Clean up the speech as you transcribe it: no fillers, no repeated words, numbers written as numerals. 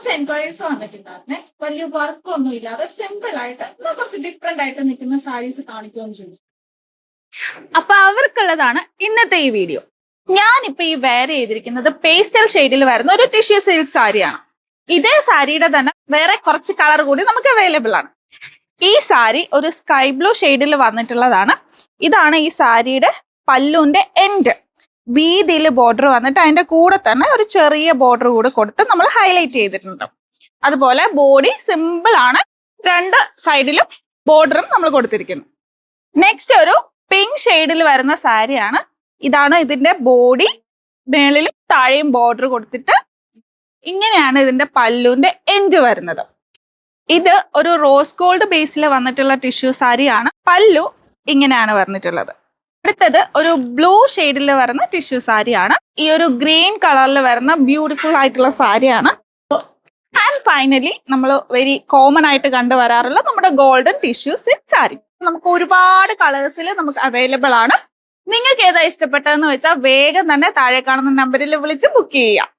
കുറച്ച് എൻക്വയറീസ് വന്നിട്ടുണ്ടായിരുന്നെ. വലിയ വർക്ക് ഒന്നും ഇല്ലാതെ സിമ്പിൾ ആയിട്ട് കുറച്ച് ഡിഫറെന്റ് ആയിട്ട് നിൽക്കുന്ന സാരീസ് കാണിക്കുമെന്ന് ചോദിച്ചു. അപ്പൊ അവർക്കുള്ളതാണ് ഇന്നത്തെ ഈ വീഡിയോ. ഞാനിപ്പോ ഈ വെയർ ചെയ്തിരിക്കുന്നത് പേസ്റ്റൽ ഷെയ്ഡിൽ വരുന്ന ഒരു ടിഷ്യൂ സിൽക്ക് സാരിയാണ്. ഇതേ സാരിയുടെ തന്നെ വേറെ കുറച്ച് കളർ കൂടി നമുക്ക് അവൈലബിൾ ആണ്. ഈ സാരി ഒരു സ്കൈ ബ്ലൂ ഷെയ്ഡിൽ വന്നിട്ടുള്ളതാണ്. ഇതാണ് ഈ സാരിയുടെ പല്ലുവിന്റെ എൻഡ്. വീതിയിൽ ബോർഡർ വന്നിട്ട് അതിന്റെ കൂടെ തന്നെ ഒരു ചെറിയ ബോർഡർ കൂടെ കൊടുത്ത് നമ്മൾ ഹൈലൈറ്റ് ചെയ്തിട്ടുണ്ട്. അതുപോലെ ബോഡി സിമ്പിൾ ആണ്, രണ്ട് സൈഡിലും ബോർഡറും നമ്മൾ കൊടുത്തിരിക്കുന്നു. നെക്സ്റ്റ് ഒരു പിങ്ക് ഷെയ്ഡിൽ വരുന്ന സാരിയാണ്. ഇതാണ് ഇതിന്റെ ബോഡി, മേളിലും താഴെയും ബോർഡർ കൊടുത്തിട്ട് ഇങ്ങനെയാണ് ഇതിന്റെ പല്ലുവിന്റെ എൻഡ് വരുന്നത്. ഇത് ഒരു റോസ് ഗോൾഡ് ബേസിൽ വന്നിട്ടുള്ള ടിഷ്യൂ സാരിയാണ്. പല്ലു ഇങ്ങനെയാണ് വന്നിട്ടുള്ളത്. അടുത്തത് ഒരു ബ്ലൂ ഷെയ്ഡിൽ വരുന്ന ടിഷ്യൂ സാരിയാണ്. ഈ ഒരു ഗ്രീൻ കളറിൽ വരുന്ന ബ്യൂട്ടിഫുൾ ആയിട്ടുള്ള സാരിയാണ്. ആൻഡ് ഫൈനലി നമ്മൾ വെരി കോമൺ ആയിട്ട് കണ്ടുവരാറുള്ള നമ്മുടെ ഗോൾഡൻ ടിഷ്യൂ സിൽക്ക് സാരി. നമുക്ക് ഒരുപാട് കളേഴ്സിൽ നമുക്ക് അവൈലബിൾ ആണ്. നിങ്ങൾക്ക് ഏതാ ഇഷ്ടപ്പെട്ടതെന്ന് വെച്ചാൽ വേഗം തന്നെ താഴെ കാണുന്ന നമ്പറിൽ വിളിച്ച് ബുക്ക് ചെയ്യാം.